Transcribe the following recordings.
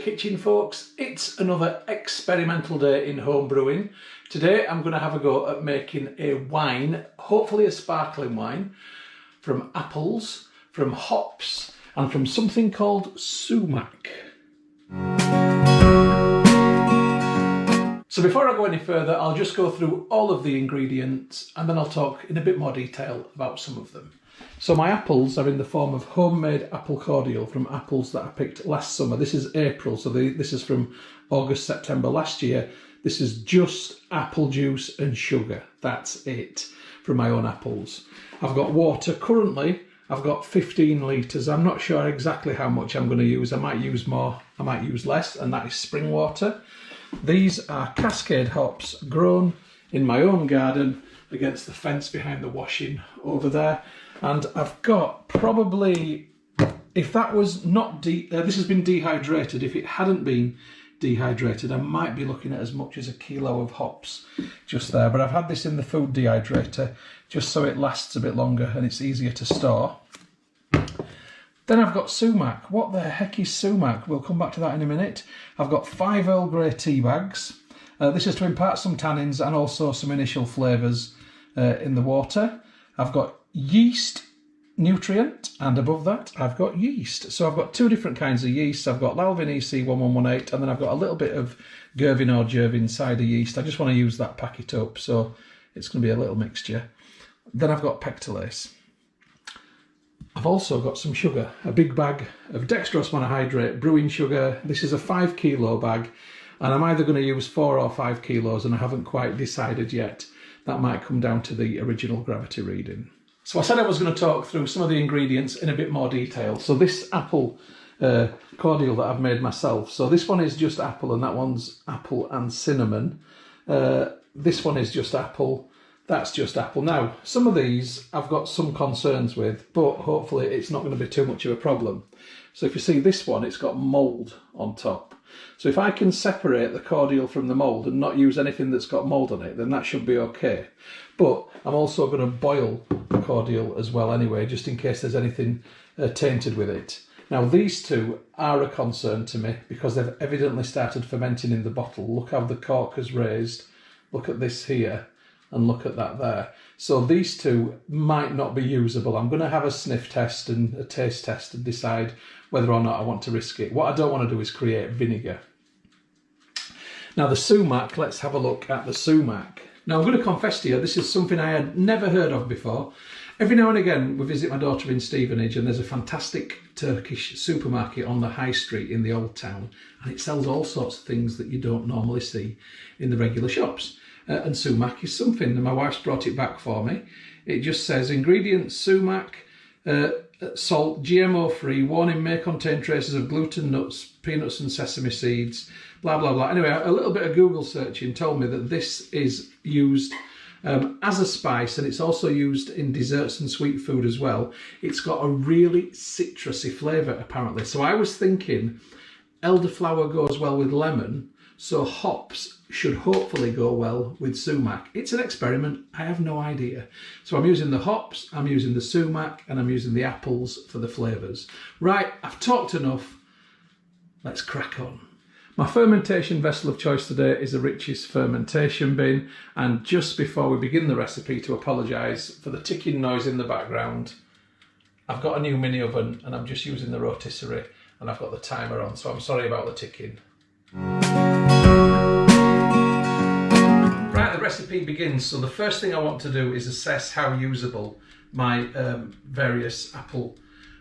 kitchen, folks. It's another experimental day in home brewing. Today I'm going to have a go at making a wine, hopefully a sparkling wine, from apples, from hops and from something called Sumac. So before I go any further, I'll just go through all of the ingredients and then I'll talk in a bit more detail about some of them. So my apples are in the form of homemade apple cordial from apples that I picked last summer. This is April, so this is from August, September last year. This is just apple juice and sugar. That's it from my own apples. I've got water. Currently, I've got 15 litres. I'm not sure exactly how much I'm going to use. I might use more, I might use less, and that is spring water. These are Cascade hops grown in my own garden against the fence behind the washing over there. And I've got probably, if that was not, this has been dehydrated. If it hadn't been dehydrated, I might be looking at as much as 1 kilo of hops just there. But I've had this in the food dehydrator just so it lasts a bit longer and it's easier to store. Then I've got Sumac. What the heck is Sumac? We'll come back to that in a minute. I've got 5 Earl Grey tea bags. This is to impart some tannins and also some initial flavours in the water. I've got yeast nutrient, and above that I've got yeast. So I've got 2 different kinds of yeast. I've got Lalvin EC-1118 and then I've got a little bit of Gervin or Jervin cider yeast. I just want to use that, pack it up, so it's going to be a little mixture. Then I've got pectolase. I've also got some sugar, a big bag of dextrose monohydrate brewing sugar. This is a 5 kilo bag and I'm either going to use 4 or 5 kilos and I haven't quite decided yet. That might come down to the original gravity reading. So I said I was going to talk through some of the ingredients in a bit more detail. So this apple cordial that I've made myself. So this one is just apple and that one's apple and cinnamon. This one is just apple. That's just apple. Now, some of these I've got some concerns with, but hopefully it's not going to be too much of a problem. So if you see this one, it's got mould on top. So if I can separate the cordial from the mould and not use anything that's got mould on it, then that should be okay. But I'm also going to boil the cordial as well anyway, just in case there's anything tainted with it. Now these two are a concern to me because they've evidently started fermenting in the bottle. Look how the cork has raised. Look at this here and look at that there. So these two might not be usable. I'm going to have a sniff test and a taste test and decide whether or not I want to risk it. What I don't want to do is create vinegar. Now the Sumac, let's have a look at the Sumac. Now I'm going to confess to you, this is something I had never heard of before. Every now and again we visit my daughter in Stevenage and there's a fantastic Turkish supermarket on the high street in the old town and it sells all sorts of things that you don't normally see in the regular shops. And Sumac is something, and my wife's brought it back for me. It just says ingredients: Sumac, salt, GMO free, warning may contain traces of gluten, nuts, peanuts and sesame seeds, blah blah blah. Anyway, a little bit of Google searching told me that this is used as a spice and it's also used in desserts and sweet food as well. It's got a really citrusy flavour apparently. So I was thinking elderflower goes well with lemon, so hops should hopefully go well with Sumac. It's an experiment, I have no idea. So I'm using the hops, I'm using the Sumac, and I'm using the apples for the flavours. Right, I've talked enough, let's crack on. My fermentation vessel of choice today is a Rich's fermentation bin, and just before we begin the recipe, to apologise for the ticking noise in the background, I've got a new mini oven and I'm just using the rotisserie and I've got the timer on, so I'm sorry about the ticking. Right, the recipe begins. So the first thing I want to do is assess how usable my various apple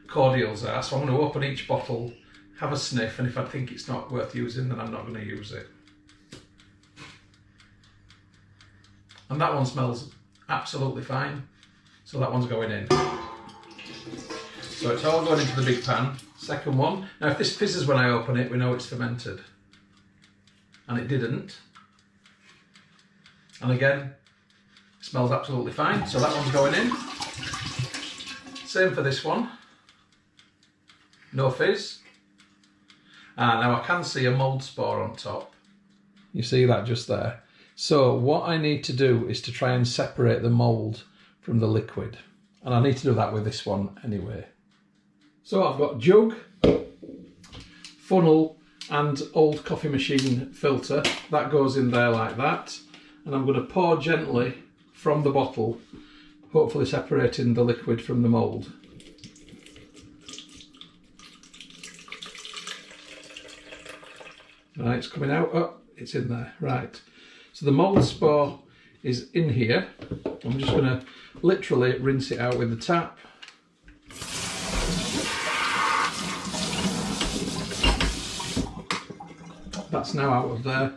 cordials are. So I'm going to open each bottle, have a sniff, and if I think it's not worth using, then I'm not going to use it. And that one smells absolutely fine, so that one's going in. So it's all going into the big pan. Second one. Now if this fizzes when I open it, we know it's fermented. And it didn't. And again, it smells absolutely fine, so that one's going in. Same for this one. No fizz. Now I can see a mould spore on top. You see that just there. So what I need to do is to try and separate the mould from the liquid. And I need to do that with this one anyway. So I've got jug, funnel and old coffee machine filter. That goes in there like that. And I'm going to pour gently from the bottle, hopefully separating the liquid from the mould. Right, it's coming out. Oh, it's in there. Right. So the mould spore is in here. I'm just going to literally rinse it out with the tap. That's now out of there,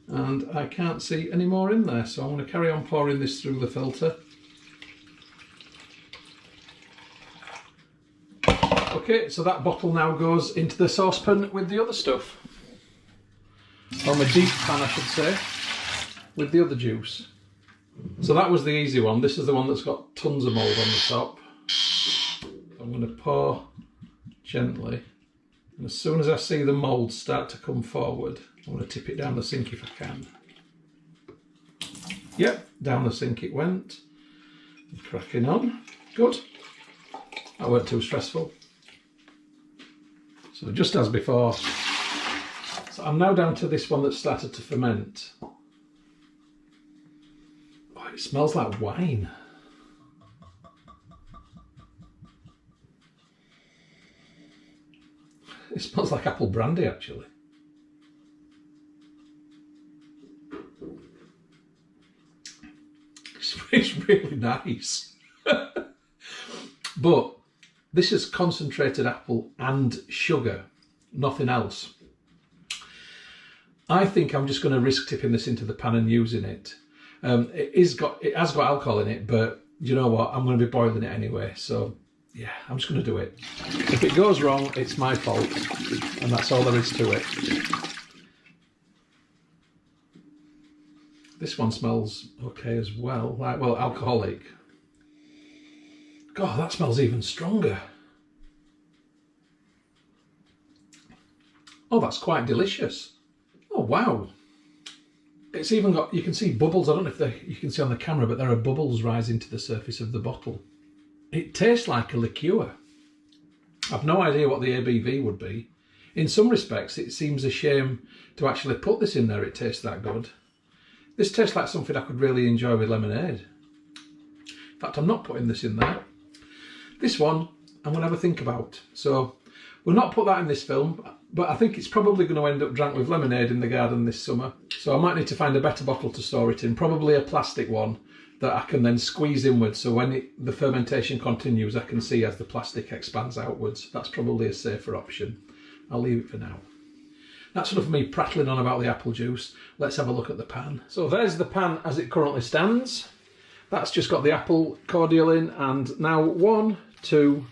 and I can't see any more in there, so I'm going to carry on pouring this through the filter. Okay, so that bottle now goes into the saucepan with the other stuff. Or my deep pan, I should say, with the other juice. So that was the easy one. This is the one that's got tons of mould on the top. I'm going to pour gently. And as soon as I see the mould start to come forward, I'm going to tip it down the sink if I can. Yep, down the sink it went. Cracking on. Good. That weren't too stressful. So just as before. So I'm now down to this one that's started to ferment. Oh, it smells like wine. It smells like apple brandy, actually. It's really nice. But this is concentrated apple and sugar, nothing else. I think I'm just going to risk tipping this into the pan and using it. It has got alcohol in it, but you know what? I'm going to be boiling it anyway, so yeah, I'm just going to do it. If it goes wrong, it's my fault, and that's all there is to it. This one smells okay as well, like, well, alcoholic. God, that smells even stronger. Oh, that's quite delicious. Oh, wow. It's even got, you can see bubbles. I don't know if you can see on the camera, but there are bubbles rising to the surface of the bottle. It tastes like a liqueur. I've no idea what the ABV would be. In some respects, it seems a shame to actually put this in there. It tastes that good. This tastes like something I could really enjoy with lemonade. In fact, I'm not putting this in there. This one, I'm going to have a think about. So we'll not put that in this film, but I think it's probably going to end up drank with lemonade in the garden this summer. So I might need to find a better bottle to store it in, probably a plastic one that I can then squeeze inwards, so when the fermentation continues I can see as the plastic expands outwards. That's probably a safer option. I'll leave it for now. That's enough of me prattling on about the apple juice. Let's have a look at the pan. So there's the pan as it currently stands. That's just got the apple cordial in, and now 1, 2,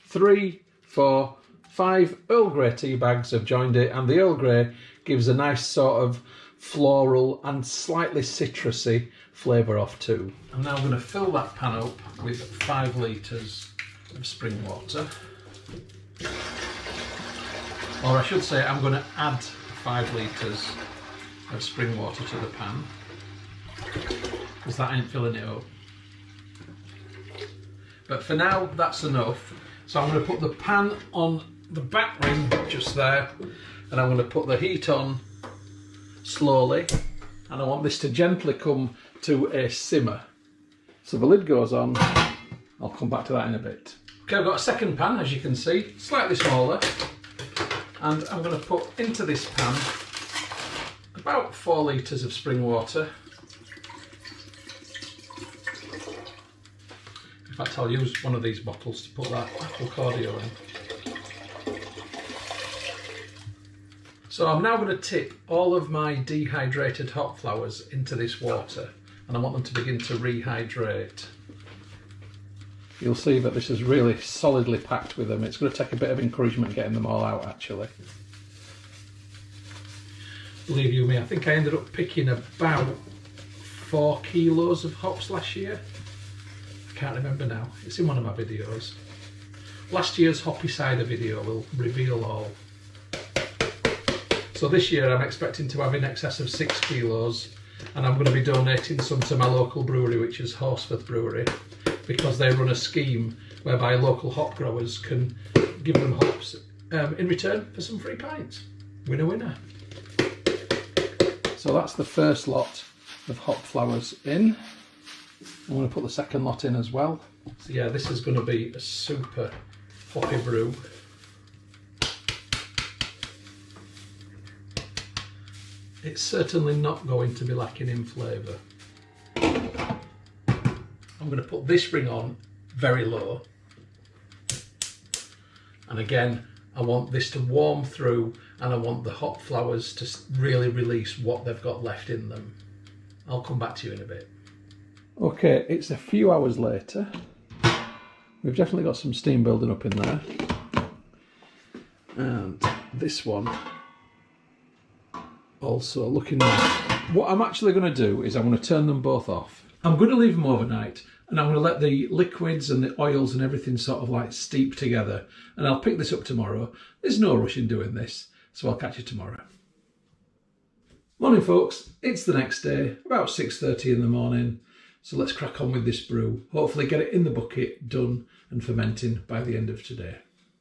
3, 4, 5 Earl Grey tea bags have joined it, and the Earl Grey gives a nice sort of floral and slightly citrusy flavour off too. I'm now going to fill that pan up with 5 litres of spring water. Or I should say I'm going to add 5 litres of spring water to the pan, because that ain't filling it up. But for now that's enough. So I'm going to put the pan on the back ring just there, and I'm going to put the heat on slowly, and I want this to gently come to a simmer. So the lid goes on. I'll come back to that in a bit. Okay, I've got a second pan, as you can see, slightly smaller, and I'm going to put into this pan about 4 litres of spring water. In fact, I'll use one of these bottles to put that apple cordial in. So I'm now going to tip all of my dehydrated hop flowers into this water, and I want them to begin to rehydrate. You'll see that this is really solidly packed with them. It's going to take a bit of encouragement getting them all out, actually. Believe you me, I think I ended up picking about 4 kilos of hops last year. I can't remember now. It's in one of my videos. Last year's hoppy cider video will reveal all. So this year I'm expecting to have in excess of 6 kilos, and I'm going to be donating some to my local brewery, which is Horsforth Brewery, because they run a scheme whereby local hop growers can give them hops in return for some free pints. Winner, winner. So that's the first lot of hop flowers in. I'm going to put the second lot in as well. So yeah, this is going to be a super hoppy brew. It's certainly not going to be lacking in flavour. I'm going to put this ring on very low. And again, I want this to warm through, and I want the hop flowers to really release what they've got left in them. I'll come back to you in a bit. Okay, it's a few hours later. We've definitely got some steam building up in there. And this one also looking nice. What I'm actually going to do is I'm going to turn them both off. I'm going to leave them overnight, and I'm going to let the liquids and the oils and everything sort of like steep together, and I'll pick this up tomorrow. There's no rush in doing this, so I'll catch you tomorrow. Morning folks, it's the next day, about 6:30 in the morning, so let's crack on with this brew. Hopefully get it in the bucket, done and fermenting by the end of today.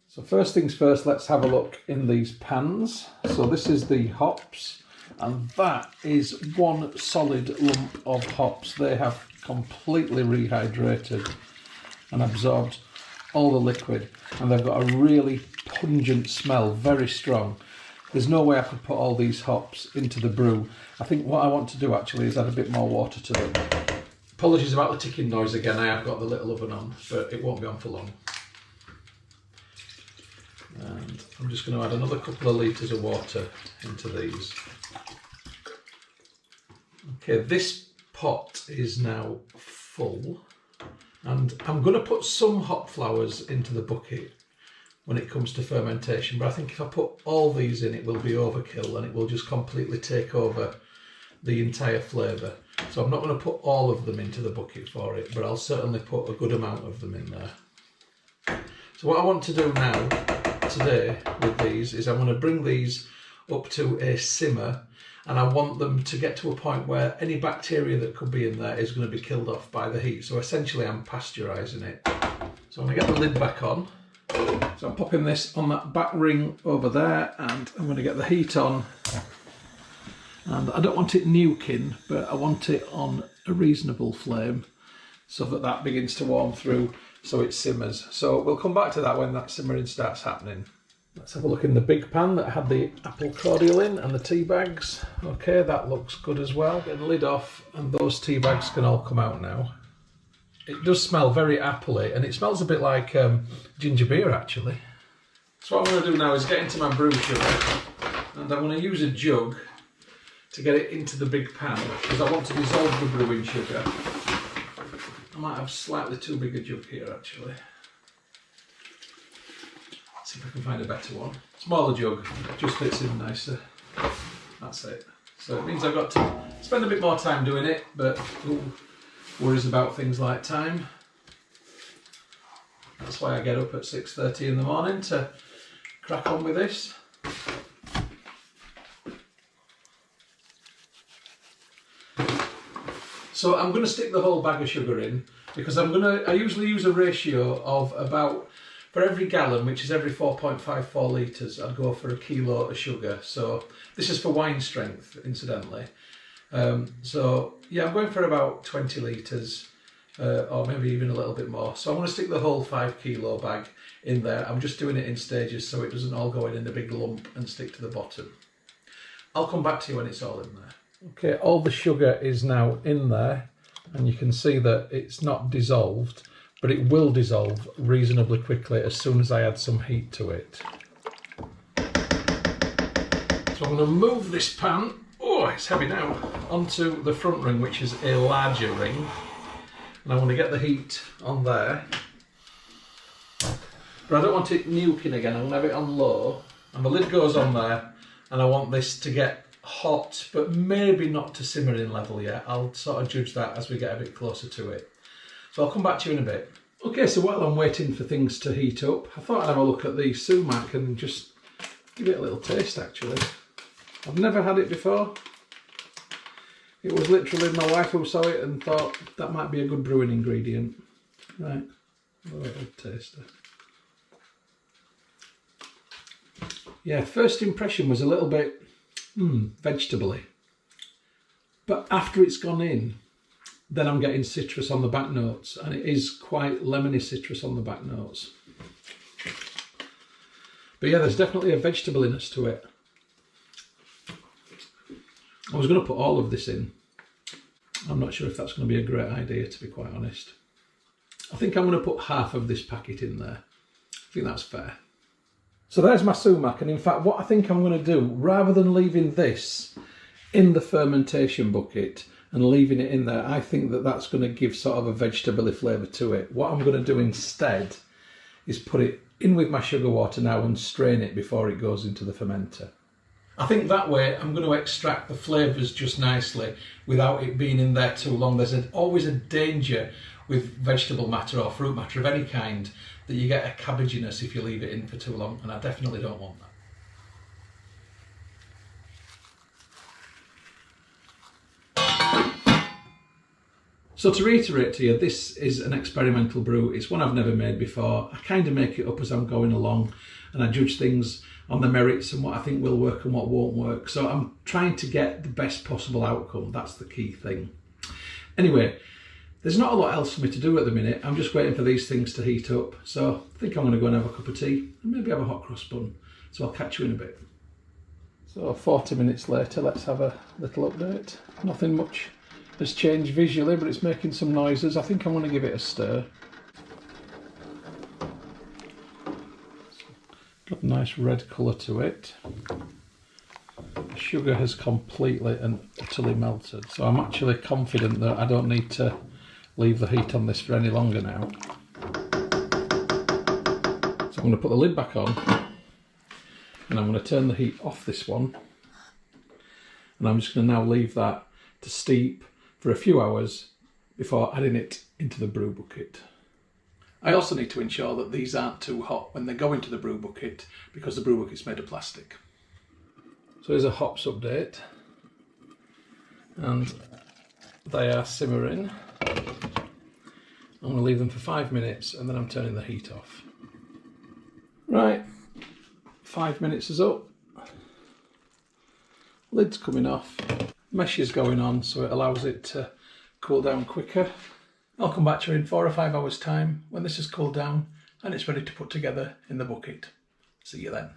So first things first, let's have a look in these pans. So this is the hops, and that is one solid lump of hops. They have completely rehydrated and absorbed all the liquid, and they've got a really pungent smell, very strong. There's no way I could put all these hops into the brew. I think what I want to do actually is add a bit more water to them. Apologies about the ticking noise again, I have got the little oven on, but it won't be on for long. And I'm just going to add another couple of litres of water into these. Okay, this pot is now full, and I'm going to put some hop flowers into the bucket when it comes to fermentation, but I think if I put all these in, it will be overkill and it will just completely take over the entire flavour. So I'm not going to put all of them into the bucket for it, but I'll certainly put a good amount of them in there. So what I want to do now today with these is I'm going to bring these up to a simmer, and I want them to get to a point where any bacteria that could be in there is going to be killed off by the heat. So essentially I'm pasteurising it. So I'm going to get the lid back on. So I'm popping this on that back ring over there, and I'm going to get the heat on. And I don't want it nuking, but I want it on a reasonable flame so that that begins to warm through, so it simmers. So we'll come back to that when that simmering starts happening. Let's have a look in the big pan that had the apple cordial in and the tea bags. Okay, that looks good as well. Get the lid off, and those tea bags can all come out now. It does smell very appley, and it smells a bit like ginger beer actually. So what I'm going to do now is get into my brew sugar, and I'm going to use a jug to get it into the big pan, because I want to dissolve the brewing sugar. I might have slightly too big a jug here actually. Let's see if I can find a better one. Smaller jug, just fits in nicer. That's it. So it means I've got to spend a bit more time doing it, but who worries about things like time? That's why I get up at 6:30 in the morning to crack on with this. So I'm going to stick the whole bag of sugar in, because I usually use a ratio of about, for every gallon, which is every 4.54 litres, I'd go for a kilo of sugar. So this is for wine strength, incidentally. So yeah, I'm going for about 20 litres, or maybe even a little bit more. So I'm going to stick the whole 5 kilo bag in there. I'm just doing it in stages so it doesn't all go in a big lump and stick to the bottom. I'll come back to you when it's all in there. Okay, all the sugar is now in there, and you can see that it's not dissolved, but it will dissolve reasonably quickly as soon as I add some heat to it. So I'm going to move this pan, oh it's heavy now, onto the front ring, which is a larger ring, and I want to get the heat on there. But I don't want it nuking again, I'm going to have it on low, and the lid goes on there, and I want this to get hot, but maybe not to simmering level yet. I'll sort of judge that as we get a bit closer to it. So I'll come back to you in a bit. Okay, so while I'm waiting for things to heat up, I thought I'd have a look at the Sumac and just give it a little taste actually. I've never had it before. It was literally my wife who saw it and thought that might be a good brewing ingredient. Right, a little taster. Yeah, first impression was a little bit vegetable-y. But after it's gone in, then I'm getting citrus on the back notes, and it is quite lemony citrus on the back notes. But yeah, there's definitely a vegetableness to it. I was going to put all of this in. I'm not sure if that's going to be a great idea, to be quite honest. I think I'm going to put half of this packet in there. I think that's fair. So there's my sumac, and in fact what I think I'm going to do, rather than leaving this in the fermentation bucket and leaving it in there, I think that that's going to give sort of a vegetable flavour to it. What I'm going to do instead is put it in with my sugar water now and strain it before it goes into the fermenter. I think that way I'm going to extract the flavours just nicely without it being in there too long. There's always a danger with vegetable matter or fruit matter of any kind that you get a cabbaginess if you leave it in for too long, and I definitely don't want that. So to reiterate to you, this is an experimental brew. It's one I've never made before. I kind of make it up as I'm going along, and I judge things on the merits and what I think will work and what won't work. So I'm trying to get the best possible outcome. That's the key thing. Anyway, there's not a lot else for me to do at the minute. I'm just waiting for these things to heat up. So I think I'm going to go and have a cup of tea and maybe have a hot cross bun. So I'll catch you in a bit. So 40 minutes later, let's have a little update. Nothing much has changed visually, but it's making some noises. I think I'm going to give it a stir. Got a nice red colour to it. The sugar has completely and utterly melted. So I'm actually confident that I don't need to leave the heat on this for any longer now. So I'm going to put the lid back on, and I'm going to turn the heat off this one, and I'm just going to now leave that to steep for a few hours before adding it into the brew bucket. I also need to ensure that these aren't too hot when they go into the brew bucket, because the brew bucket's made of plastic. So here's a hops update, and they are simmering. I'm going to leave them for 5 minutes and then I'm turning the heat off. Right, 5 minutes is up. Lid's coming off. Mesh is going on, so it allows it to cool down quicker. I'll come back to you in 4 or 5 hours time when this has cooled down and it's ready to put together in the bucket. See you then.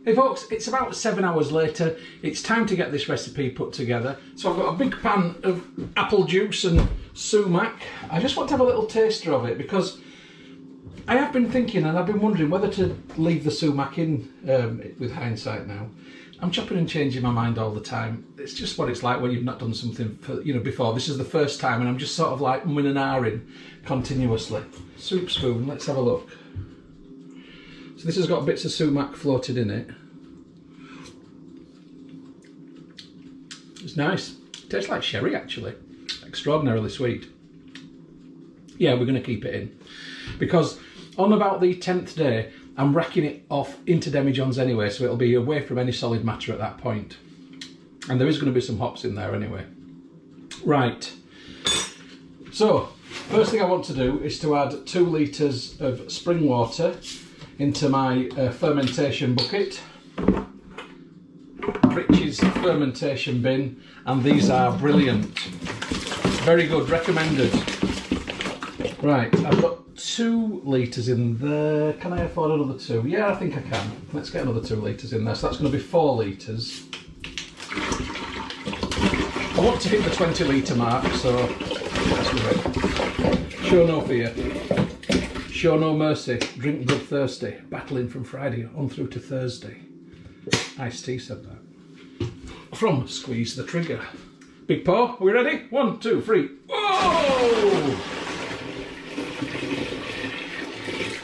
Hey folks, it's about 7 hours later. It's time to get this recipe put together. So I've got a big pan of apple juice and sumac. I just want to have a little taster of it because I have been thinking and I've been wondering whether to leave the sumac in with hindsight now. I'm chopping and changing my mind all the time. It's just what it's like when you've not done something for, before. This is the first time and I'm just sort of like umming and ahhing continuously. Soup spoon, let's have a look. So this has got bits of sumac floated in it. It's nice. It tastes like sherry actually. Extraordinarily sweet. Yeah, we're going to keep it in. Because on about the 10th day, I'm racking it off into demijohns anyway, so it'll be away from any solid matter at that point. And there is going to be some hops in there anyway. Right. So, first thing I want to do is to add 2 litres of spring water into my fermentation bucket. Rich's fermentation bin, and these are brilliant. Very good, recommended. Right, I've got 2 litres in there. Can I afford another 2? Yeah, I think I can. Let's get another 2 litres in there. So that's going to be 4 litres. I want to hit the 20 litre mark, so let's do it. Show no fear. Show no mercy, drink good thirsty, battling from Friday on through to Thursday. Iced tea said that. From Squeeze the Trigger. Big paw, are we ready? 1, 2, 3. Whoa!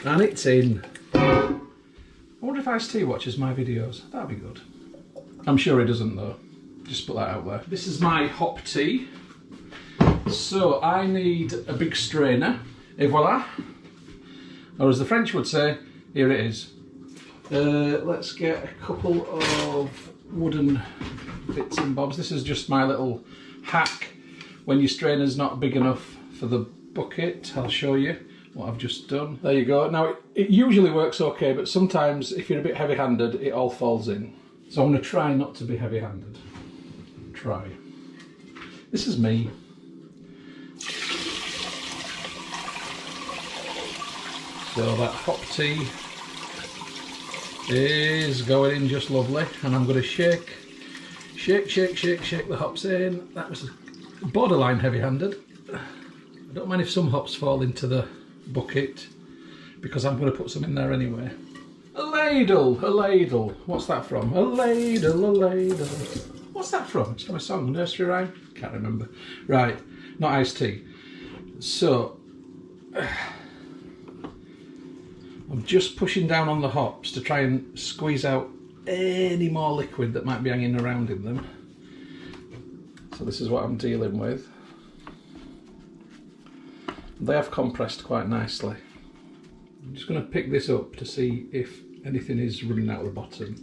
And it's in. I wonder if Iced Tea watches my videos. That'd be good. I'm sure he doesn't though. Just put that out there. This is my hop tea. So I need a big strainer. Et voila. Or as the French would say, here it is. Let's get a couple of wooden bits and bobs. This is just my little hack when your strainer's not big enough for the bucket. I'll show you. what I've just done. There you go. Now it usually works okay, but sometimes if you're a bit heavy-handed, it all falls in. So I'm going to try not to be heavy-handed. Try. This is me. So that hop tea is going in just lovely, and I'm going to shake the hops in. That was borderline heavy-handed. I don't mind if some hops fall into the bucket because I'm going to put some in there anyway. A ladle. What's that from? A ladle. What's that from? It's from a song, nursery rhyme? Can't remember. Right, not iced tea. So I'm just pushing down on the hops to try and squeeze out any more liquid that might be hanging around in them. So this is what I'm dealing with. They have compressed quite nicely. I'm just going to pick this up to see if anything is running out of the bottom.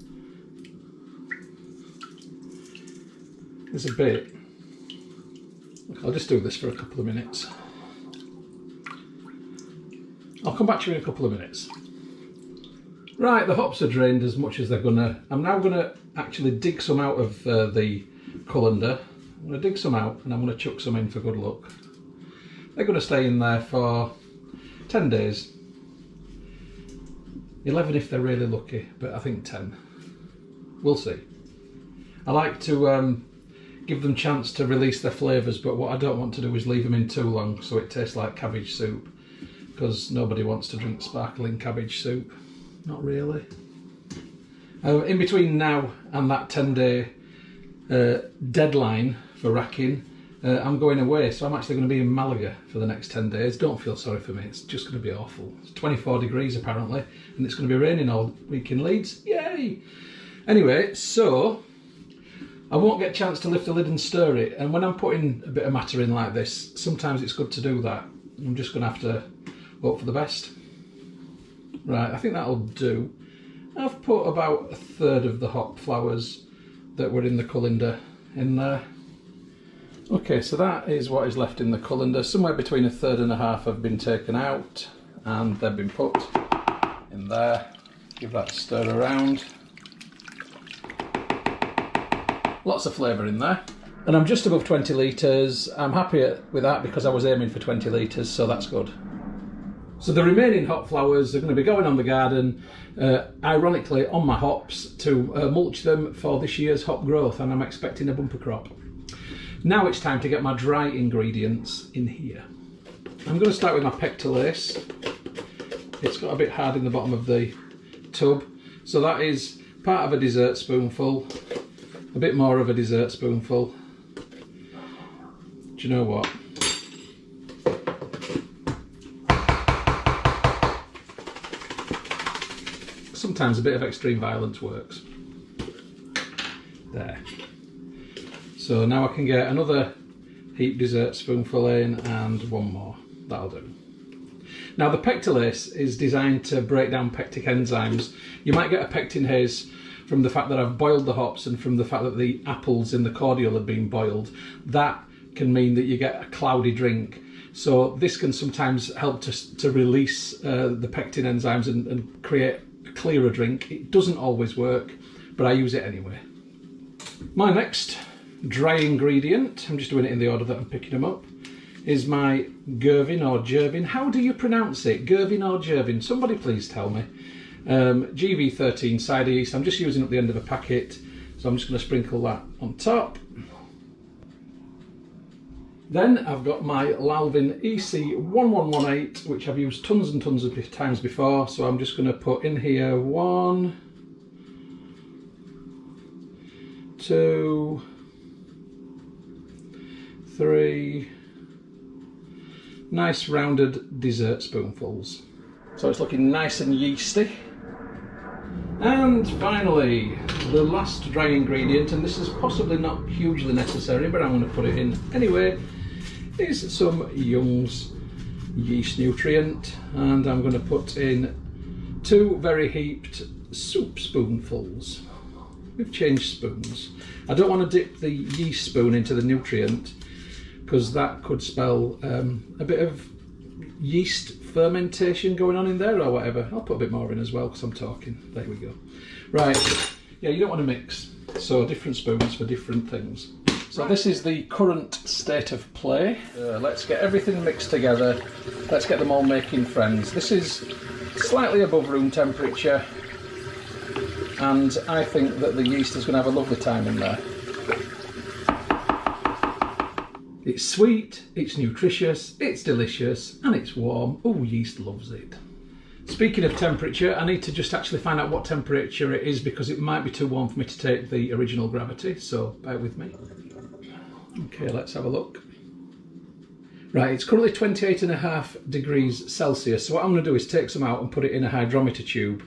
There's a bit. I'll just do this for a couple of minutes. I'll come back to you in a couple of minutes. Right, the hops are drained as much as they're gonna. I'm now gonna actually dig some out of the colander. I'm gonna dig some out and I'm gonna chuck some in for good luck. They're gonna stay in there for 10 days. 11 if they're really lucky, but I think 10. We'll see. I like to give them a chance to release their flavours, but what I don't want to do is leave them in too long so it tastes like cabbage soup, because nobody wants to drink sparkling cabbage soup. Not really. In between now and that 10-day deadline for racking, I'm going away, so I'm actually going to be in Malaga for the next 10 days. Don't feel sorry for me, it's just going to be awful. It's 24 degrees apparently, and it's going to be raining all week in Leeds. Yay! Anyway, so I won't get a chance to lift the lid and stir it, and when I'm putting a bit of matter in like this, sometimes it's good to do that. I'm just going to have to hope for the best. Right, I think that'll do. I've put about a third of the hop flowers that were in the colander in there. Okay, so that is what is left in the colander. Somewhere between a third and a half have been taken out and they've been put in there. Give that a stir around. Lots of flavour in there. And I'm just above 20 litres. I'm happy with that because I was aiming for 20 litres, so that's good. So the remaining hop flowers are going to be going on the garden, ironically on my hops, to mulch them for this year's hop growth, and I'm expecting a bumper crop. Now it's time to get my dry ingredients in here. I'm going to start with my pectolase. It's got a bit hard in the bottom of the tub, so that is part of a dessert spoonful, a bit more of a dessert spoonful. Do you know what? Sometimes a bit of extreme violence works. There. So now I can get another heaped dessert spoonful in and one more. That'll do. Now the pectolase is designed to break down pectic enzymes. You might get a pectin haze from the fact that I've boiled the hops and from the fact that the apples in the cordial have been boiled. That can mean that you get a cloudy drink. So this can sometimes help to release the pectin enzymes and create clearer drink. It doesn't always work, but I use it anyway. My next dry ingredient, I'm just doing it in the order that I'm picking them up, is my Gervin or Jervin. How do you pronounce it? Gervin or Jervin? Somebody please tell me. GV13 cider yeast. I'm just using up the end of a packet, so I'm just going to sprinkle that on top. Then I've got my Lalvin EC-1118, which I've used tons and tons of times before, so I'm just going to put in here 1, 2, 3 nice rounded dessert spoonfuls. So it's looking nice and yeasty. And finally, the last dry ingredient, and this is possibly not hugely necessary, but I'm going to put it in anyway, is some Young's yeast nutrient, and I'm going to put in 2 very heaped soup spoonfuls. We've changed spoons. I don't want to dip the yeast spoon into the nutrient because that could spell a bit of yeast fermentation going on in there or whatever. I'll put a bit more in as well because I'm talking. There we go. Right, yeah, you don't want to mix. So different spoons for different things. So this is the current state of play. Let's get everything mixed together. Let's get them all making friends. This is slightly above room temperature, and I think that the yeast is going to have a lovely time in there. It's sweet, it's nutritious, it's delicious, and it's warm. Oh, yeast loves it. Speaking of temperature, I need to just actually find out what temperature it is because it might be too warm for me to take the original gravity, so bear with me. Okay, let's have a look. Right, it's currently 28.5 degrees Celsius, so what I'm going to do is take some out and put it in a hydrometer tube,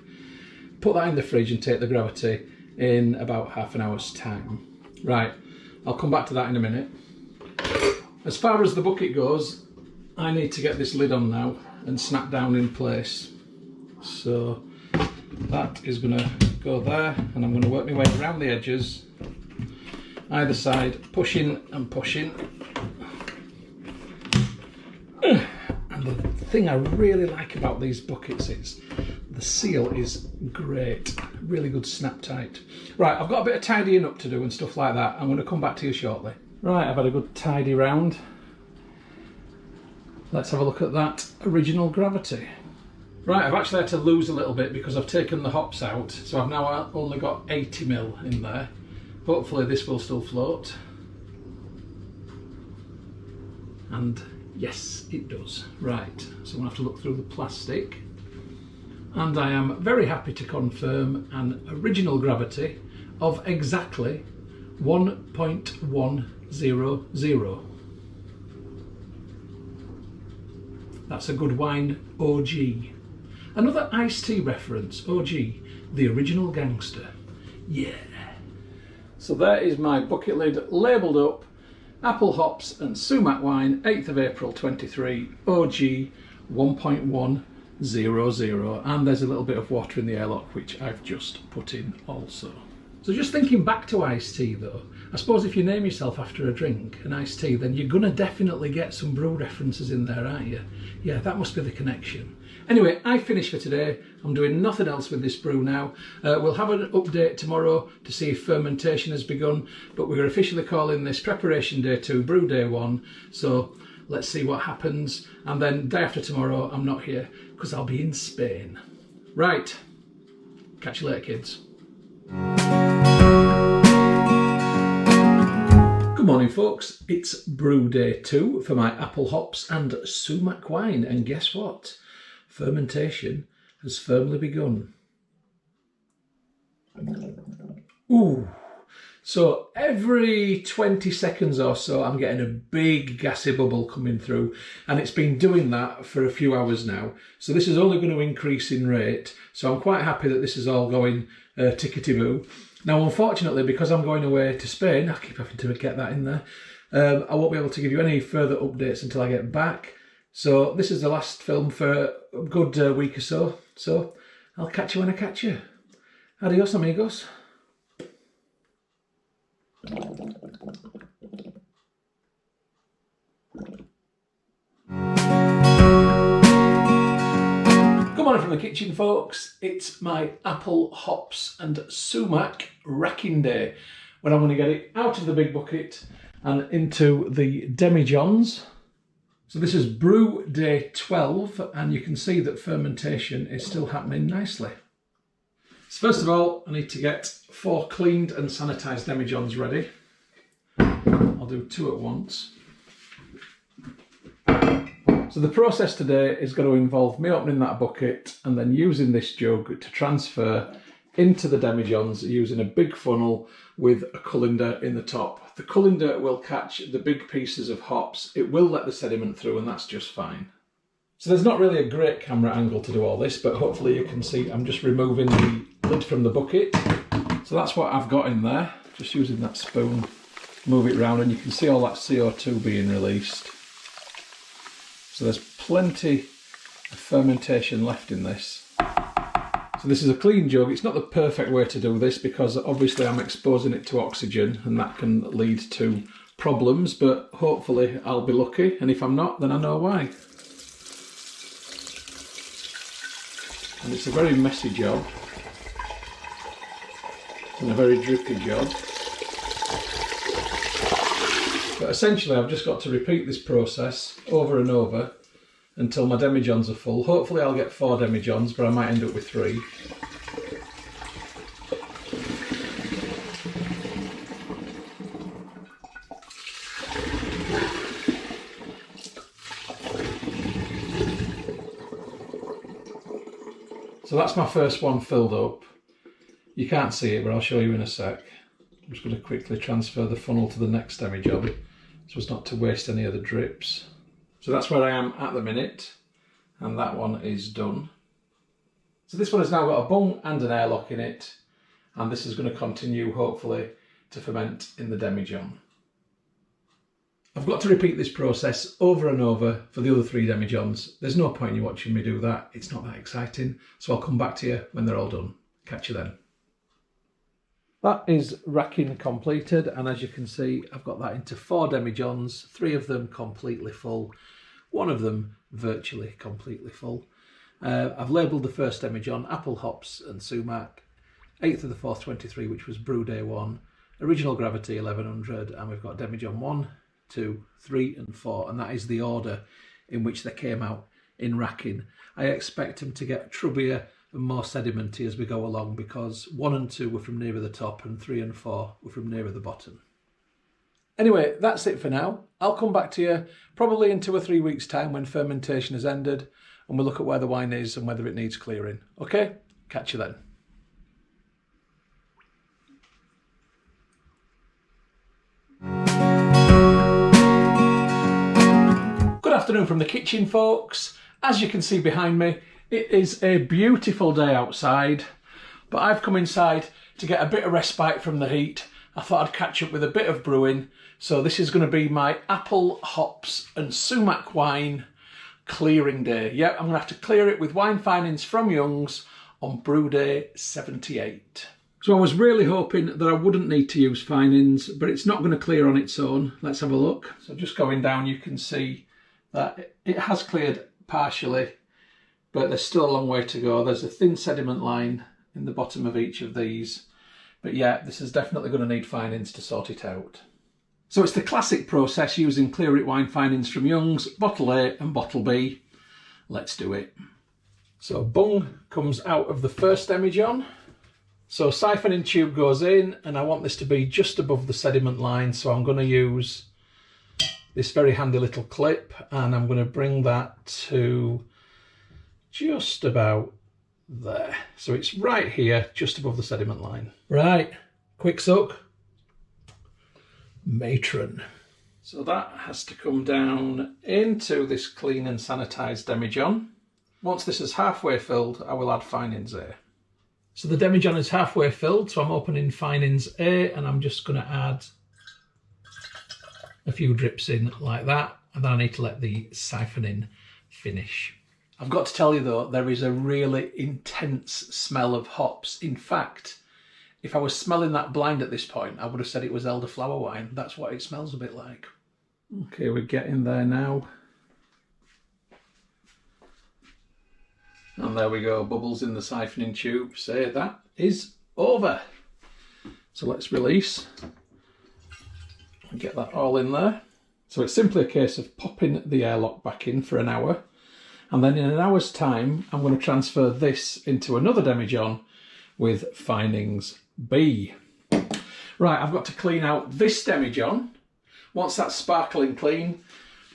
put that in the fridge and take the gravity in about half an hour's time. Right, I'll come back to that in a minute. As far as the bucket goes, I need to get this lid on now and snap down in place. So that is going to go there, and I'm going to work my way around the edges, either side, pushing and pushing. And the thing I really like about these buckets is the seal is great, really good snap tight. Right, I've got a bit of tidying up to do and stuff like that. I'm going to come back to you shortly. Right, I've had a good tidy round. Let's have a look at that original gravity. Right, I've actually had to lose a little bit because I've taken the hops out, so I've now only got 80 ml in there. Hopefully this will still float. And yes, it does. Right, so I'm going to have to look through the plastic. And I am very happy to confirm an original gravity of exactly 1.100. That's a good wine, OG. Another iced tea reference, OG, the original gangster. Yeah. So there is my bucket lid labelled up, apple hops and sumac wine, 8th of April 23, OG 1.100, and there's a little bit of water in the airlock which I've just put in also. So just thinking back to iced tea though, I suppose if you name yourself after a drink, an iced tea, then you're gonna definitely get some brew references in there, aren't you? Yeah, that must be the connection. Anyway, I finished for today. I'm doing nothing else with this brew now. We'll have an update tomorrow to see if fermentation has begun, but we're officially calling this preparation day 2, brew day 1. So let's see what happens. And then day after tomorrow, I'm not here because I'll be in Spain. Right, catch you later, kids. Good morning folks, it's brew day 2 for my apple hops and sumac wine, and guess what? Fermentation has firmly begun. Ooh, so every 20 seconds or so I'm getting a big gassy bubble coming through, and it's been doing that for a few hours now. So this is only going to increase in rate, so I'm quite happy that this is all going tickety-boo. Now unfortunately, because I'm going away to Spain, I keep having to get that in there, I won't be able to give you any further updates until I get back. So this is the last film for a good week or so. So I'll catch you when I catch you. Adios, amigos. Good morning from the kitchen, folks. It's my apple, hops and sumac racking day, when I'm going to get it out of the big bucket and into the demijohns. So this is brew day 12, and you can see that fermentation is still happening nicely. So first of all, I need to get 4 cleaned and sanitised demijohns ready. I'll do 2 at once. So the process today is going to involve me opening that bucket and then using this jug to transfer into the demijohns using a big funnel with a colander in the top. The colander will catch the big pieces of hops. It will let the sediment through, and that's just fine. So there's not really a great camera angle to do all this, but hopefully you can see I'm just removing the lid from the bucket. So that's what I've got in there. Just using that spoon, move it around, and you can see all that CO2 being released. So there's plenty of fermentation left in this. So this is a clean jug. It's not the perfect way to do this because obviously I'm exposing it to oxygen and that can lead to problems, but hopefully I'll be lucky, and if I'm not, then I know why. and it's a very messy job and a very drippy job. But essentially I've just got to repeat this process over and over until my demijohns are full. Hopefully I'll get 4 demijohns, but I might end up with 3. So that's my first one filled up. You can't see it, but I'll show you in a sec. I'm just going to quickly transfer the funnel to the next demijohn so as not to waste any of the drips. So that's where I am at the minute, and that one is done. So this one has now got a bung and an airlock in it, and this is going to continue hopefully to ferment in the demijohn. I've got to repeat this process over and over for the other 3 demijohns. There's no point in you watching me do that, it's not that exciting, so I'll come back to you when they're all done. Catch you then. That is racking completed, and as you can see I've got that into 4 demijohns, 3 of them completely full, 1 of them virtually completely full. I've labelled the first demijohn Apple, Hops and Sumac, 8th of the 4th 23, which was brew day 1, original gravity 1100, and we've got demijohn 1, 2, 3 and 4, and that is the order in which they came out in racking. I expect them to get trubbier and more sedimenty as we go along, because 1 and 2 were from nearer the top and 3 and 4 were from nearer the bottom. Anyway, that's it for now. I'll come back to you probably in 2 or 3 weeks' time when fermentation has ended, and we'll look at where the wine is and whether it needs clearing. Okay? Catch you then. Good afternoon from the kitchen, folks. As you can see behind me, it is a beautiful day outside, but I've come inside to get a bit of respite from the heat. I thought I'd catch up with a bit of brewing, so this is going to be my apple, hops and sumac wine clearing day. Yep, I'm going to have to clear it with wine finings from Young's on brew day 78. So I was really hoping that I wouldn't need to use finings, but it's not going to clear on its own. Let's have a look. So just going down, you can see that it has cleared partially, but there's still a long way to go. There's a thin sediment line in the bottom of each of these. But yeah, this is definitely going to need finings to sort it out. So it's the classic process using clear it wine finings from Young's, bottle A and bottle B. Let's do it. So bung comes out of the first demijohn. So siphoning tube goes in, and I want this to be just above the sediment line, so I'm going to use this very handy little clip, and I'm going to bring that to just about there. So it's right here, just above the sediment line. Right, quick suck. Matron. So that has to come down into this clean and sanitised demijohn. Once this is halfway filled, I will add finings A. So the demijohn is halfway filled, so I'm opening finings A, and I'm just going to add a few drips in like that, and then I need to let the siphoning finish. I've got to tell you though, there is a really intense smell of hops. In fact, if I was smelling that blind at this point, I would have said it was elderflower wine. That's what it smells a bit like. Okay, we're getting there now. And there we go, bubbles in the siphoning tube say that is over. So let's release and get that all in there. So it's simply a case of popping the airlock back in for an hour, and then in an hour's time I'm going to transfer this into another demijohn with finings B. Right, I've got to clean out this demijohn. Once that's sparkling clean,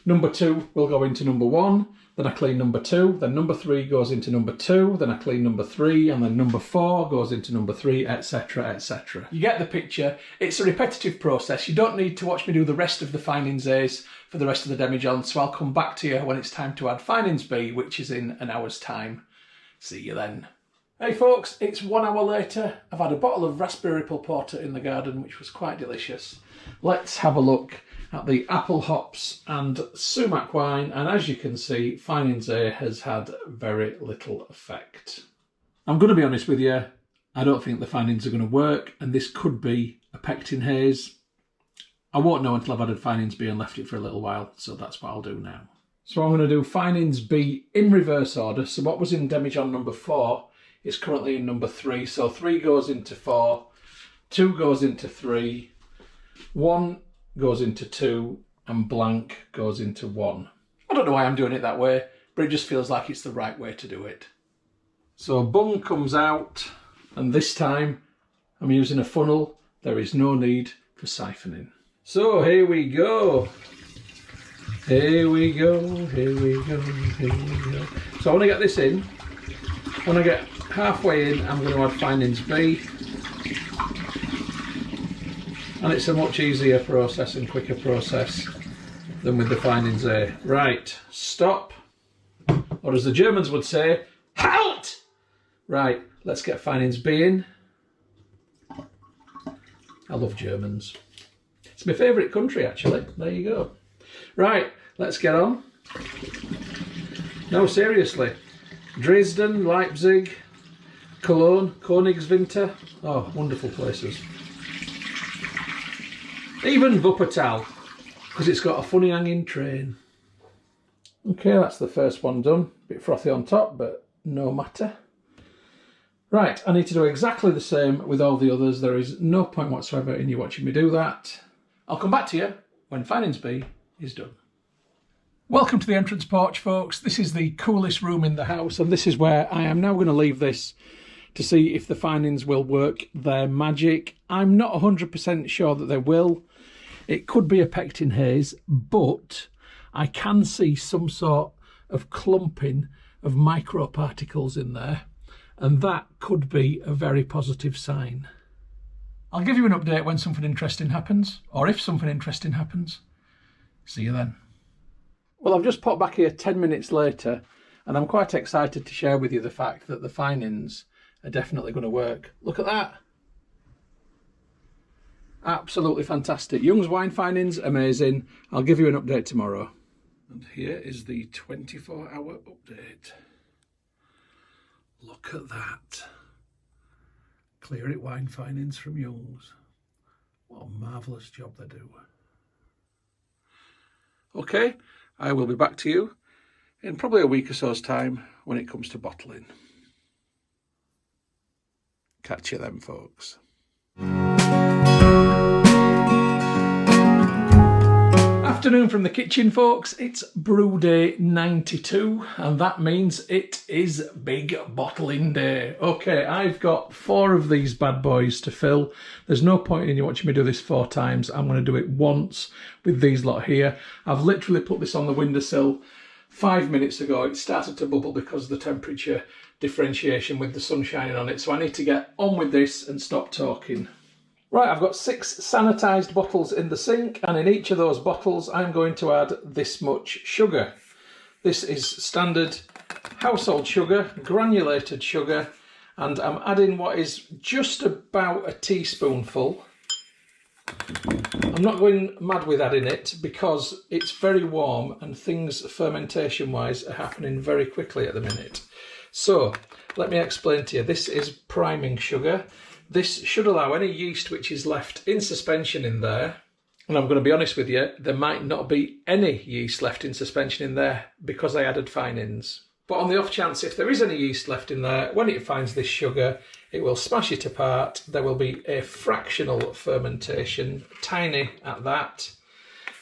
number 2 will go into number 1, then I clean number 2, then number 3 goes into number 2, then I clean number 3, and then number 4 goes into number 3, etc, etc. You get the picture. It's a repetitive process. You don't need to watch me do the rest of the finings A's for the rest of the demijohn, so I'll come back to you when it's time to add finings B, which is in an hour's time. See you then. Hey folks, it's 1 hour later. I've had a bottle of raspberry ripple porter in the garden, which was quite delicious. Let's have a look at the apple, hops and sumac wine, and as you can see, finings A has had very little effect. I'm going to be honest with you, I don't think the finings are going to work, and this could be a pectin haze. I won't know until I've added finings B and left it for a little while, so that's what I'll do now. So I'm going to do finings B in reverse order. So what was in demijohn number 4 is currently in number 3. So 3 goes into 4, 2 goes into 3, 1 goes into 2, and blank goes into 1. I don't know why I'm doing it that way, but it just feels like it's the right way to do it. So bung comes out, and this time I'm using a funnel. There is no need for siphoning. So here we go. Here we go, here we go, here we go. So I want to get this in. When I get halfway in, I'm going to add finings B. And it's a much easier process and quicker process than with the finings A. Right, stop. Or as the Germans would say, halt! Right, let's get finings B in. I love Germans. It's my favourite country, actually. There you go. Right, let's get on. No, seriously. Dresden, Leipzig, Cologne, Königswinter. Oh, wonderful places. Even Wuppertal, because it's got a funny hanging train. Okay, that's the first one done. Bit frothy on top, but no matter. Right, I need to do exactly the same with all the others. There is no point whatsoever in you watching me do that. I'll come back to you when finings B is done. Welcome to the entrance porch, folks. This is the coolest room in the house, and this is where I am now going to leave this to see if the finings will work their magic. I'm not 100% sure that they will. It could be a pectin haze, but I can see some sort of clumping of microparticles in there, and that could be a very positive sign. I'll give you an update when something interesting happens, or if something interesting happens. See you then. Well, I've just popped back here 10 minutes later, and I'm quite excited to share with you the fact that the finings are definitely going to work. Look at that. Absolutely fantastic. Young's wine finings, amazing. I'll give you an update tomorrow. And here is the 24-hour update. Look at that. Clear it wine finings from Young's. What a marvellous job they do. Okay, I will be back to you in probably a week or so's time when it comes to bottling. Catch you then, folks. Afternoon from the kitchen, folks. It's brew day 92, and that means it is big bottling day. Okay, I've got 4 of these bad boys to fill. There's no point in you watching me do this 4 times. I'm going to do it once with these lot here. I've literally put this on the windowsill 5 minutes ago. It started to bubble because of the temperature differentiation with the sun shining on it. So I need to get on with this and stop talking. Right, I've got 6 sanitised bottles in the sink, and in each of those bottles I'm going to add this much sugar. This is standard household sugar, granulated sugar, and I'm adding what is just about a teaspoonful. I'm not going mad with adding it because it's very warm and things fermentation-wise are happening very quickly at the minute. So, let me explain to you. This is priming sugar. This should allow any yeast which is left in suspension in there, and I'm going to be honest with you, there might not be any yeast left in suspension in there because I added finings. But on the off chance if there is any yeast left in there, when it finds this sugar, it will smash it apart. There will be a fractional fermentation, tiny at that,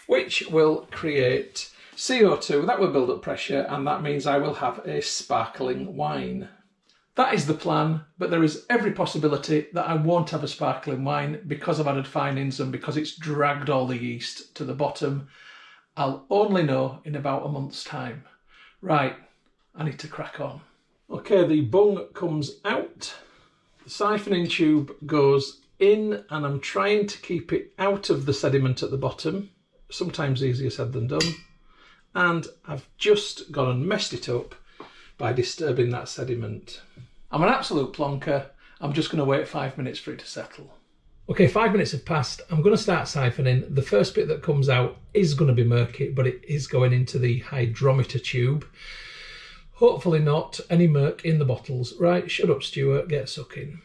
which will create CO2. That will build up pressure, and that means I will have a sparkling wine. That is the plan, but there is every possibility that I won't have a sparkling wine because I've added finings and because it's dragged all the yeast to the bottom. I'll only know in about a month's time. Right, I need to crack on. Okay, the bung comes out. The siphoning tube goes in, and I'm trying to keep it out of the sediment at the bottom. Sometimes easier said than done. And I've just gone and messed it up by disturbing that sediment. I'm an absolute plonker. I'm just going to wait 5 minutes for it to settle. Okay, 5 minutes have passed. I'm going to start siphoning. The first bit that comes out is going to be murky, but it is going into the hydrometer tube. Hopefully not any murk in the bottles. Right, shut up, Stuart, get sucking.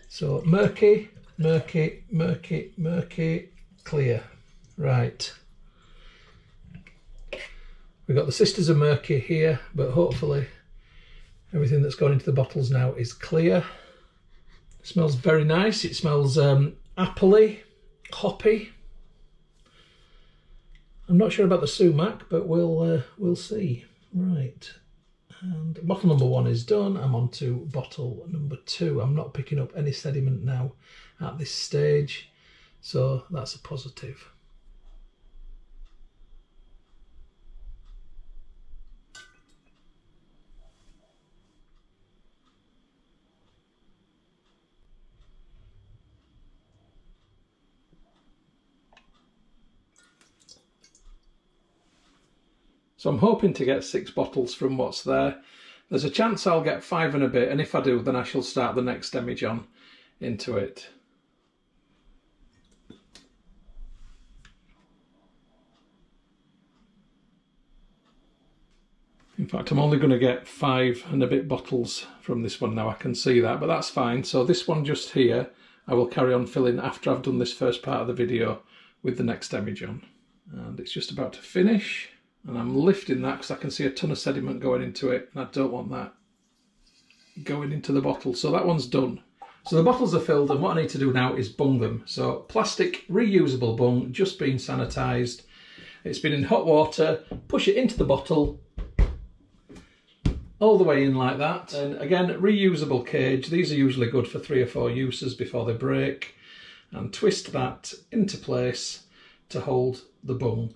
So murky, murky, murky, murky, clear. Right. We've got the Sisters of Murky here, but hopefully everything that's gone into the bottles now is clear. It smells very nice. It smells appley, hoppy. I'm not sure about the Sumac, but we'll see. Right, and bottle number 1 is done. I'm on to bottle number 2. I'm not picking up any sediment now at this stage, so that's a positive. So I'm hoping to get 6 bottles from what's there. There's a chance I'll get 5 and a bit, and if I do, then I shall start the next demijohn into it. In fact, I'm only going to get 5 and a bit bottles from this one now, I can see that, but that's fine. So this one just here, I will carry on filling after I've done this first part of the video with the next demijohn. And it's just about to finish. And I'm lifting that because I can see a ton of sediment going into it, and I don't want that going into the bottle. So that one's done. So the bottles are filled, and what I need to do now is bung them. So plastic reusable bung, just been sanitised. It's been in hot water, push it into the bottle, all the way in like that. And again, reusable cage. These are usually good for 3 or 4 uses before they break. And twist that into place to hold the bung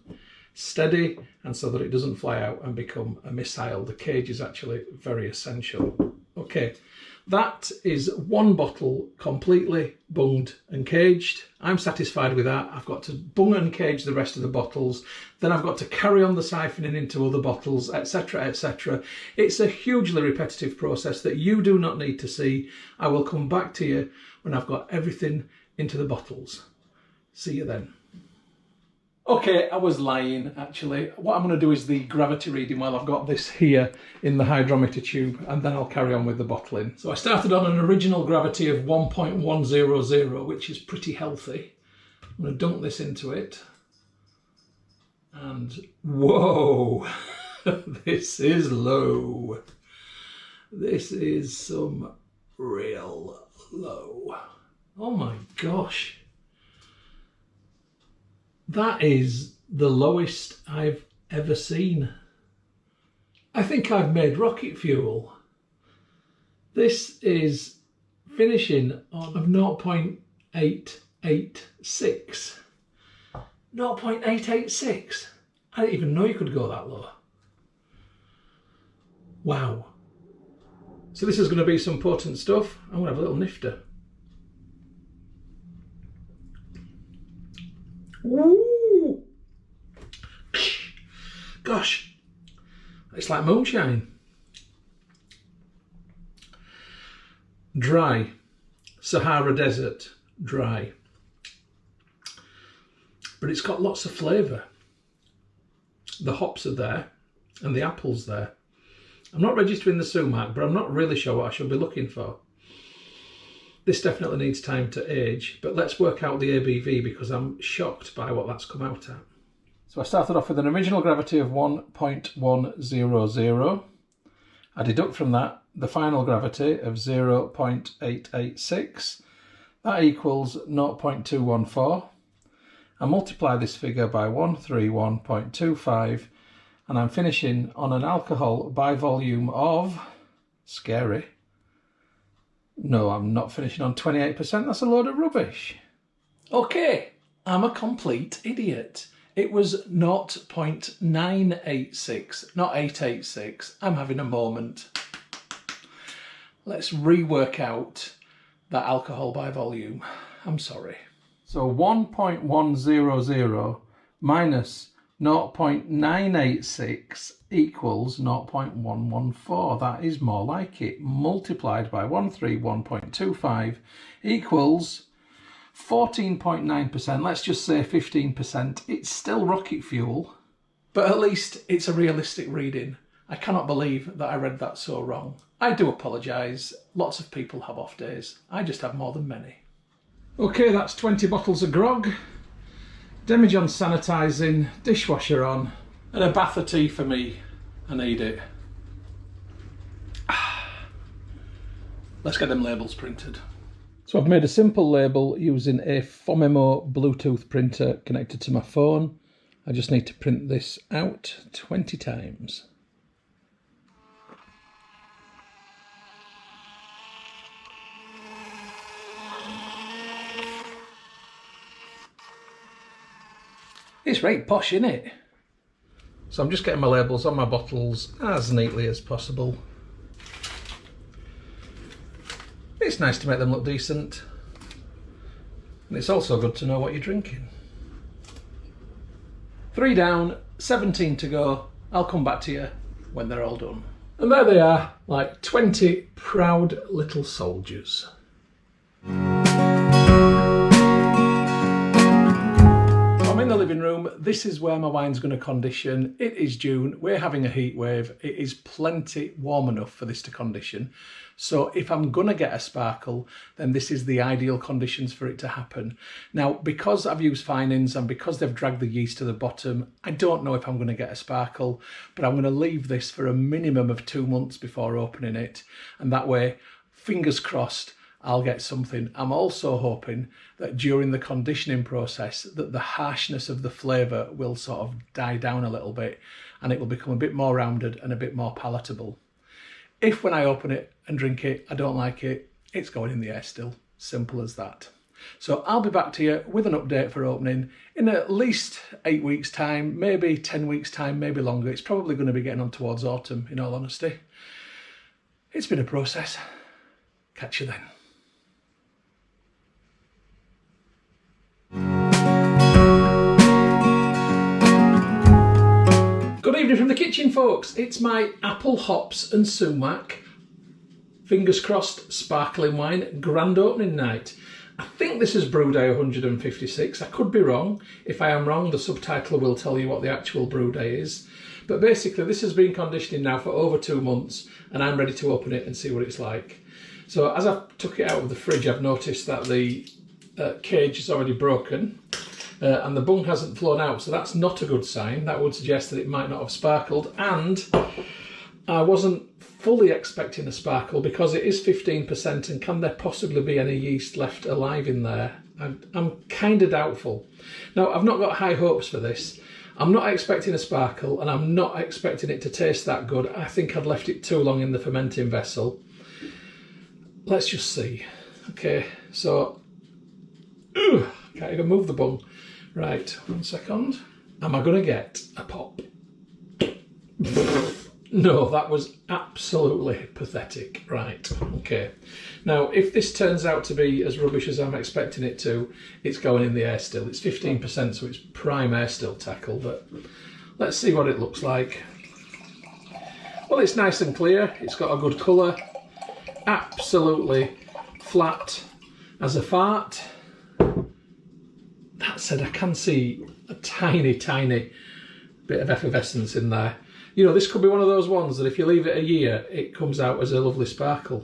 steady, and so that it doesn't fly out and become a missile. The cage is actually very essential. Okay, that is 1 bottle completely bunged and caged. I'm satisfied with that. I've got to bung and cage the rest of the bottles, then I've got to carry on the siphoning into other bottles, etc, etc. It's a hugely repetitive process that you do not need to see. I will come back to you when I've got everything into the bottles. See you then. Okay, I was lying actually. What I'm going to do is the gravity reading while I've got this here in the hydrometer tube, and then I'll carry on with the bottling. So I started on an original gravity of 1.100, which is pretty healthy. I'm going to dunk this into it. And whoa, this is low. This is some real low. Oh my gosh. That is the lowest I've ever seen. I think I've made rocket fuel. This is finishing on 0.886. 0.886. I didn't even know you could go that low. Wow. So this is going to be some potent stuff. I'm going to have a little nifter. Ooh. Gosh, it's like moonshine. Dry, Sahara Desert, dry. But it's got lots of flavour. The hops are there and the apple's there. I'm not registering the Sumac, but I'm not really sure what I should be looking for. This definitely needs time to age, but let's work out the ABV because I'm shocked by what that's come out at. So I started off with an original gravity of 1.100. I deduct from that the final gravity of 0.886. That equals 0.214. I multiply this figure by 131.25, and I'm finishing on an alcohol by volume of, scary, no, I'm not finishing on 28%, that's a load of rubbish. Okay, I'm a complete idiot. It was 0.986, not 886. I'm having a moment. Let's rework out that alcohol by volume. I'm sorry. So 1.100 minus 0.986 equals 0.114. That is more like it. Multiplied by 131.25 equals 14.9%. Let's just say 15%. It's still rocket fuel, but at least it's a realistic reading. I cannot believe that I read that so wrong. I do apologise. Lots of people have off days. I just have more than many. Okay, that's 20 bottles of grog. Demijohn sanitising, dishwasher on, And a bath of tea for me. I need it. Let's get them labels printed. So I've made a simple label using a Fomemo Bluetooth printer connected to my phone. I just need to print this out 20 times. It's right posh, isn't it? So I'm just getting my labels on my bottles as neatly as possible. It's nice to make them look decent. And it's also good to know what you're drinking. 3 down, 17 to go. I'll come back to you when they're all done. And there they are, like 20 proud little soldiers. I'm in the living room. This is where my wine's going to condition. It is June. We're having a heat wave. It is plenty warm enough for this to condition. So if I'm going to get a sparkle, then this is the ideal conditions for it to happen. Now, because I've used finings and because they've dragged the yeast to the bottom, I don't know if I'm going to get a sparkle, but I'm going to leave this for a minimum of 2 months before opening it. And that way, fingers crossed, I'll get something. I'm also hoping that during the conditioning process that the harshness of the flavour will sort of die down a little bit and it will become a bit more rounded and a bit more palatable. If when I open it and drink it, I don't like it, it's going in the air still. Simple as that. So I'll be back to you with an update for opening in at least 8 weeks time, maybe 10 weeks time, maybe longer. It's probably going to be getting on towards autumn, in all honesty. It's been a process. Catch you then. Good evening from the kitchen, folks. It's my apple, hops and sumac, fingers crossed, sparkling wine grand opening night. I think this is brew day 156. I could be wrong. If I am wrong, the subtitle will tell you what the actual brew day is. But basically, this has been conditioning now for over 2 months and I'm ready to open it and see what it's like. So as I took it out of the fridge, I've noticed that the cage is already broken. And the bung hasn't flown out, so that's not a good sign. That would suggest that it might not have sparkled, and I wasn't fully expecting a sparkle because it is 15%, and can there possibly be any yeast left alive in there? I'm kind of doubtful. Now, I've not got high hopes for this. I'm not expecting a sparkle, and I'm not expecting it to taste that good. I think I'd left it too long in the fermenting vessel. Let's just see. Okay, so can't even move the bung. Right, 1 second. Am I going to get a pop? No, that was absolutely pathetic. Right, okay. Now, if this turns out to be as rubbish as I'm expecting it to, it's going in the air still. It's 15%, so it's prime air still tackle, but let's see what it looks like. Well, it's nice and clear. It's got a good colour. Absolutely flat as a fart. That said, I can see a tiny, tiny bit of effervescence in there. You know, this could be one of those ones that if you leave it a year, it comes out as a lovely sparkle.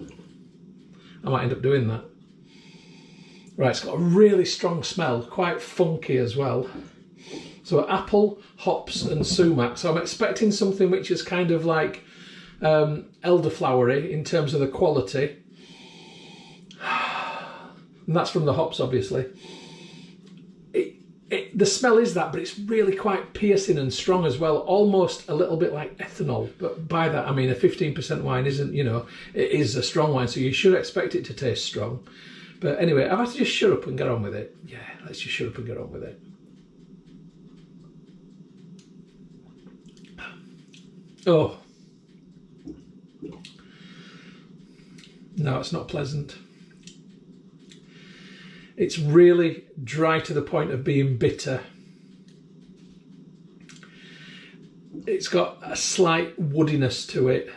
I might end up doing that. Right, it's got a really strong smell, quite funky as well. So apple, hops and sumac. So I'm expecting something which is kind of like elderflowery in terms of the quality. And that's from the hops, obviously. The smell is that, but it's really quite piercing and strong as well, almost a little bit like ethanol. But by that, I mean a 15% wine isn't, you know, it is a strong wine, so you should expect it to taste strong. But anyway, I've had to just shut up and get on with it. Yeah, let's just shut up and get on with it. Oh. No, it's not pleasant. It's really dry to the point of being bitter. It's got a slight woodiness to it.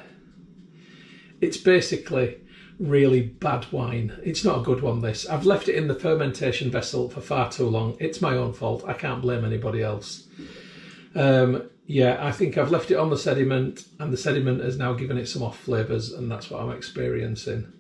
It's basically really bad wine. It's not a good one, this. I've left it in the fermentation vessel for far too long. It's my own fault. I can't blame anybody else. Yeah, I think I've left it on the sediment and the sediment has now given it some off flavours and that's what I'm experiencing.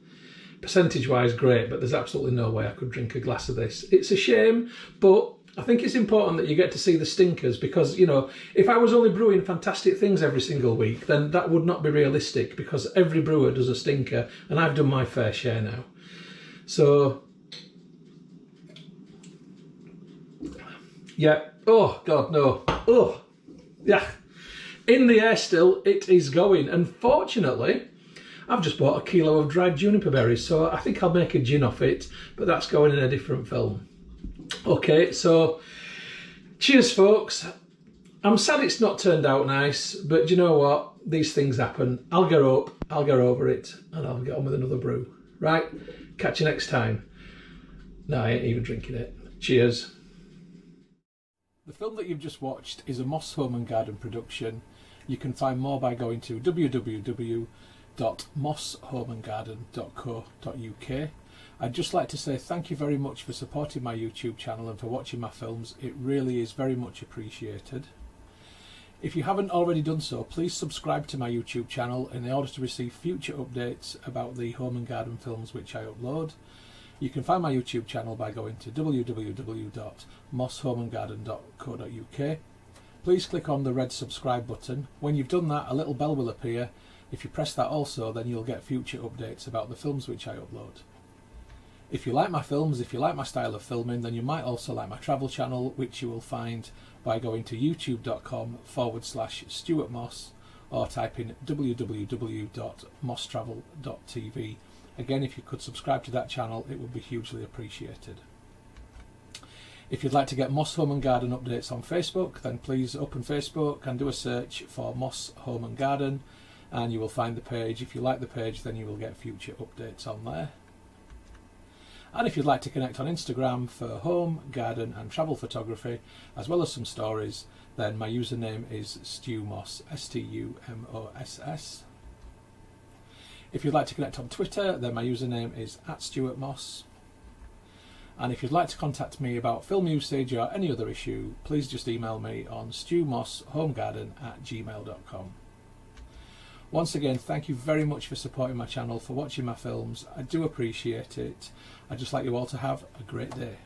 Percentage wise, great, but there's absolutely no way I could drink a glass of this. It's a shame, but I think it's important that you get to see the stinkers because, you know, if I was only brewing fantastic things every single week, then that would not be realistic because every brewer does a stinker and I've done my fair share now. So, yeah. Oh, God, no. Oh, yeah. In the air still, it is going. And fortunately, I've just bought a kilo of dried juniper berries, so I think I'll make a gin off it, but that's going in a different film. Okay, so cheers, folks. I'm sad it's not turned out nice, but you know what? These things happen. I'll get up, I'll get over it, and I'll get on with another brew. Right? Catch you next time. No, I ain't even drinking it. Cheers. The film that you've just watched is a Moss Home and Garden production. You can find more by going to www.mosshomeandgarden.co.uk. I'd just like to say thank you very much for supporting my YouTube channel and for watching my films. It really is very much appreciated. If you haven't already done so, please subscribe to my YouTube channel in order to receive future updates about the home and garden films which I upload. You can find my YouTube channel by going to www.mosshomeandgarden.co.uk. Please click on the red subscribe button. When you've done that, a little bell will appear. If you press that also, then you'll get future updates about the films which I upload. If you like my films, if you like my style of filming, then you might also like my travel channel, which you will find by going to youtube.com/Stuart Moss or type in www.mosstravel.tv. Again, if you could subscribe to that channel, it would be hugely appreciated. If you'd like to get Moss Home and Garden updates on Facebook, then please open Facebook and do a search for Moss Home and Garden, and you will find the page. If you like the page, then you will get future updates on there. And if you'd like to connect on Instagram for home, garden and travel photography, as well as some stories, then my username is StuMoss, STUMOSS. If you'd like to connect on Twitter, then my username is @StuartMoss. And if you'd like to contact me about film usage or any other issue, please just email me on stewmosshomegarden@gmail.com. Once again, thank you very much for supporting my channel, for watching my films. I do appreciate it. I'd just like you all to have a great day.